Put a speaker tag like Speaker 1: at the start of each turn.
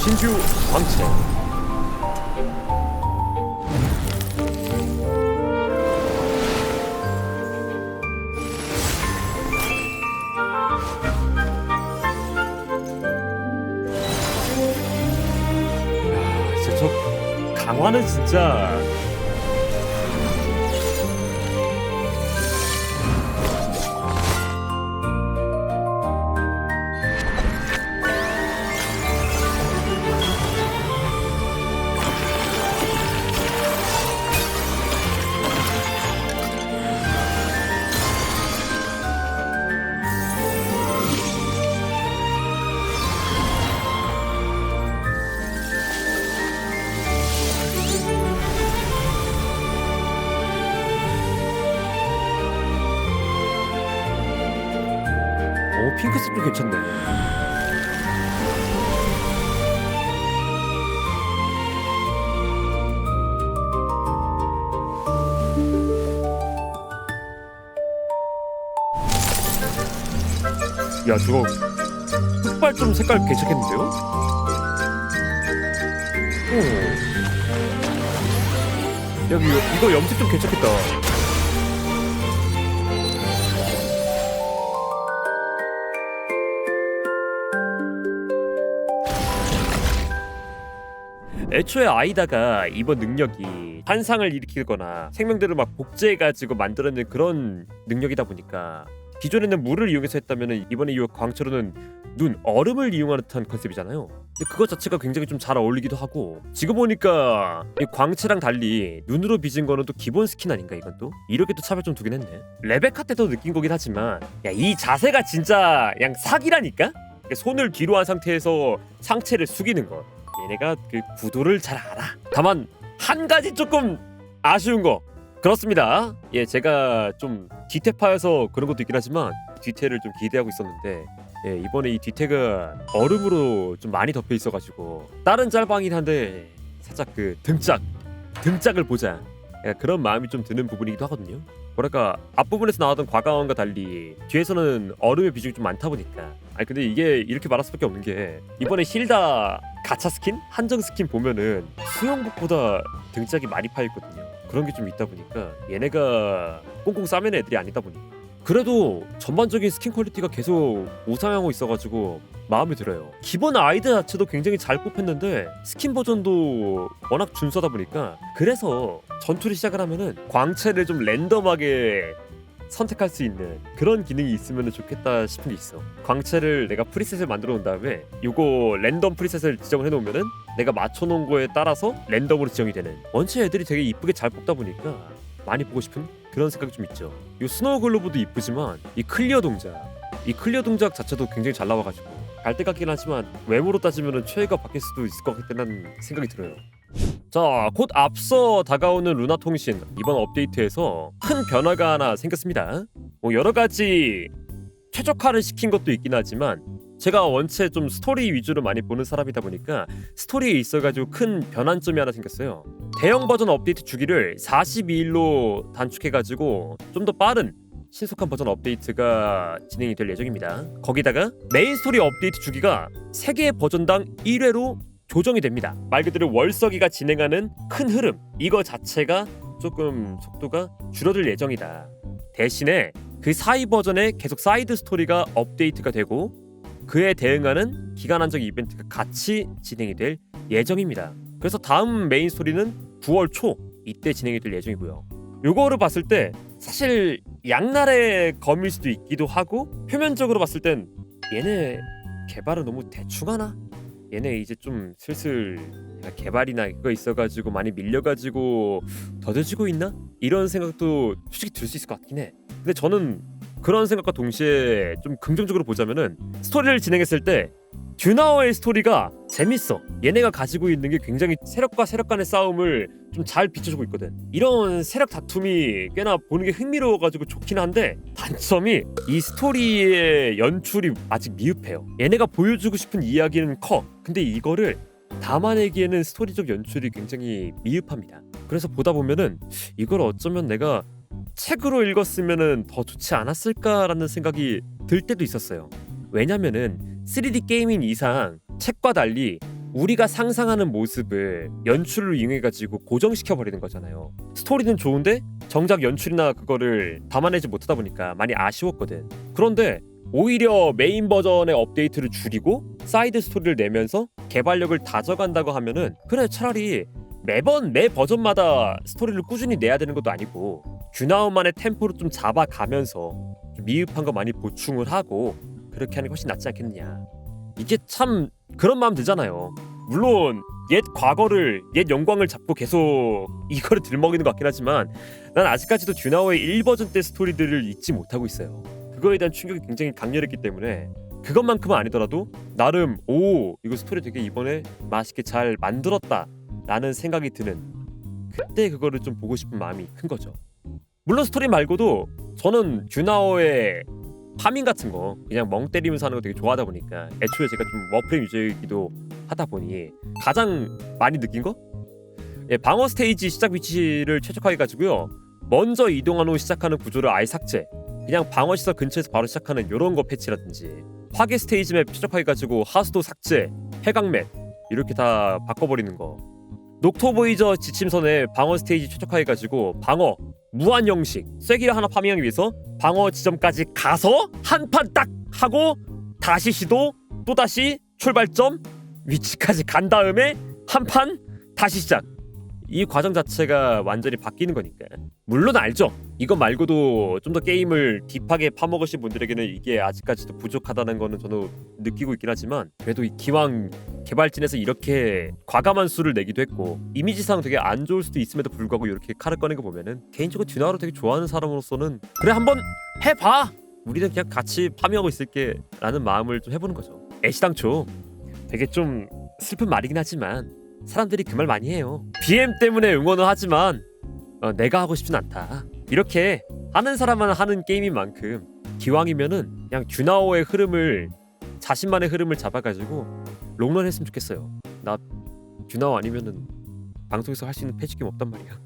Speaker 1: 신규 광채. 진짜 저 강화는 진짜 핑크색도 괜찮네. 야 저거 흑발 좀 색깔 괜찮겠는데요? 오. 야 이거 염색 좀 괜찮겠다. 애초에 아이다가 이번 능력이 환상을 일으키거나 생명들을 막 복제해가지고 만들어낸 그런 능력이다 보니까 기존에는 물을 이용해서 했다면 이번에 이 광채로는 눈, 얼음을 이용하는 듯한 컨셉이잖아요. 근데 그것 자체가 굉장히 좀 잘 어울리기도 하고 지금 보니까 이 광채랑 달리 눈으로 빚은 거는 또 기본 스킨 아닌가 이건 또? 이렇게 또 차별 좀 두긴 했네. 레베카 때도 느낀 거긴 하지만 야 이 자세가 진짜 그냥 사기라니까? 손을 뒤로 한 상태에서 상체를 숙이는 거 얘네가 그 구도를 잘 알아. 다만 한 가지 조금 아쉬운 거 그렇습니다. 예, 제가 좀 뒤태파여서 그런 것도 있긴 하지만 뒤태를 좀 기대하고 있었는데 예, 이번에 이 뒤태가 얼음으로 좀 많이 덮여 있어가지고 다른 짤방이긴 한데 살짝 그 등짝을 보자 약간 그런 마음이 좀 드는 부분이기도 하거든요. 뭐랄까 앞부분에서 나왔던 과감함과 달리 뒤에서는 얼음의 비중이 좀 많다 보니까 아니 근데 이게 이렇게 말할 수밖에 없는 게 이번에 힐다 가차 스킨? 한정 스킨 보면은 수영복보다 등짝이 많이 파있거든요. 그런 게 좀 있다 보니까 얘네가 꽁꽁 싸매는 애들이 아니다 보니 그래도 전반적인 스킨 퀄리티가 계속 우상향하고 있어가지고 마음에 들어요. 기본 아이드 자체도 굉장히 잘 뽑혔는데 스킨 버전도 워낙 준수하다 보니까 그래서 전투를 시작을 하면은 광채를 좀 랜덤하게 선택할 수 있는 그런 기능이 있으면 좋겠다 싶은 게 있어. 광채를 내가 프리셋을 만들어 놓은 다음에 요거 랜덤 프리셋을 지정을 해놓으면은 내가 맞춰놓은 거에 따라서 랜덤으로 지정이 되는 원체 애들이 되게 이쁘게 잘 뽑다 보니까 많이 보고 싶은 그런 생각이 좀 있죠. 이 스노우 글로브도 이쁘지만 이 클리어 동작 자체도 굉장히 잘 나와가지고 갈대 같긴 하지만 외모로 따지면 최애가 바뀔 수도 있을 것 같다는 생각이 들어요. 자, 곧 앞서 다가오는 루나 통신 이번 업데이트에서 큰 변화가 하나 생겼습니다. 뭐 여러 가지 최적화를 시킨 것도 있긴 하지만 제가 원체 좀 스토리 위주로 많이 보는 사람이다 보니까 스토리에 있어가지고 큰 변환점이 하나 생겼어요. 대형 버전 업데이트 주기를 42일로 단축해가지고 좀 더 빠른 신속한 버전 업데이트가 진행이 될 예정입니다. 거기다가 메인 스토리 업데이트 주기가 3개 버전당 1회로 조정이 됩니다. 말 그대로 월서기가 진행하는 큰 흐름 이거 자체가 조금 속도가 줄어들 예정이다. 대신에 그 사이 버전에 계속 사이드 스토리가 업데이트가 되고 그에 대응하는 기간 한정 이벤트가 같이 진행이 될 예정입니다. 그래서 다음 메인 스토리는 9월 초 이때 진행이 될 예정이고요. 요거를 봤을 때 사실 양날의 검일 수도 있기도 하고 표면적으로 봤을 땐 얘네 개발을 너무 대충 하나? 얘네 이제 좀 슬슬 개발이나 그거 있어가지고 많이 밀려가지고 더뎌지고 있나? 이런 생각도 솔직히 들 수 있을 것 같긴 해. 근데 저는 그런 생각과 동시에 좀 긍정적으로 보자면은 스토리를 진행했을 때 듀나워의 스토리가 재밌어. 얘네가 가지고 있는 게 굉장히 세력과 세력 간의 싸움을 좀 잘 비춰주고 있거든. 이런 세력 다툼이 꽤나 보는 게 흥미로워가지고 좋긴 한데 단점이 이 스토리의 연출이 아직 미흡해요. 얘네가 보여주고 싶은 이야기는 커. 근데 이거를 담아내기에는 스토리적 연출이 굉장히 미흡합니다. 그래서 보다 보면은 이걸 어쩌면 내가 책으로 읽었으면은 더 좋지 않았을까라는 생각이 들 때도 있었어요. 왜냐면은 3D 게임인 이상 책과 달리 우리가 상상하는 모습을 연출을 이용해가지고 고정시켜 버리는 거잖아요. 스토리는 좋은데 정작 연출이나 그거를 담아내지 못하다 보니까 많이 아쉬웠거든. 그런데 오히려 메인 버전의 업데이트를 줄이고 사이드 스토리를 내면서 개발력을 다져간다고 하면은 그래, 차라리 매번 매 버전마다 스토리를 꾸준히 내야 되는 것도 아니고 듀나운만의 템포를 좀 잡아가면서 좀 미흡한 거 많이 보충을 하고 그렇게 하는 게 훨씬 낫지 않겠느냐. 이게 참 그런 마음 들잖아요. 물론 옛 과거를, 옛 영광을 잡고 계속 이거를 들먹이는 것 같긴 하지만 난 아직까지도 듀나워의 1버전 때 스토리들을 잊지 못하고 있어요. 그거에 대한 충격이 굉장히 강렬했기 때문에 그것만큼은 아니더라도 나름 오, 이거 스토리 되게 이번에 맛있게 잘 만들었다 라는 생각이 드는, 그때 그거를 좀 보고 싶은 마음이 큰 거죠. 물론 스토리 말고도 저는 듀나워의 파밍 같은 거 그냥 멍 때리면서 하는 거 되게 좋아하다 보니까, 애초에 제가 좀 워프레임 유저이기도 하다 보니 가장 많이 느낀 거? 예, 방어 스테이지 시작 위치를 최적화해가지고요, 먼저 이동한 후 시작하는 구조를 아예 삭제, 그냥 방어 시설 근처에서 바로 시작하는 요런 거 패치라든지, 파괴 스테이지 맵 최적화해가지고 하수도 삭제, 해강 맵 이렇게 다 바꿔버리는 거, 녹토보이저 지침선에 방어 스테이지 최적화해가지고 방어 무한 형식, 쐐기를 하나 파밍하기 위해서 방어 지점까지 가서 한 판 딱 하고 다시 시도, 또다시 출발점 위치까지 간 다음에 한 판 다시 시작. 이 과정 자체가 완전히 바뀌는 거니까. 물론 알죠, 이거 말고도 좀 더 게임을 딥하게 파먹으신 분들에게는 이게 아직까지도 부족하다는 거는 저도 느끼고 있긴 하지만, 그래도 이 기왕 개발진에서 이렇게 과감한 수를 내기도 했고 이미지상 되게 안 좋을 수도 있음에도 불구하고 이렇게 칼을 꺼낸 거 보면은, 개인적으로 듀나를 되게 좋아하는 사람으로서는 그래, 한번 해봐, 우리는 그냥 같이 파밍하고 있을게 라는 마음을 좀 해보는 거죠. 애시당초 되게 좀 슬픈 말이긴 하지만 사람들이 그 말 많이 해요. BM 때문에 응원을 하지만 내가 하고 싶진 않다. 이렇게 하는 사람만 하는 게임인 만큼 기왕이면은 그냥 듀나워의 흐름을, 자신만의 흐름을 잡아가지고 롱런 했으면 좋겠어요. 나 듀나워 아니면은 방송에서 할 수 있는 패치게임 없단 말이야.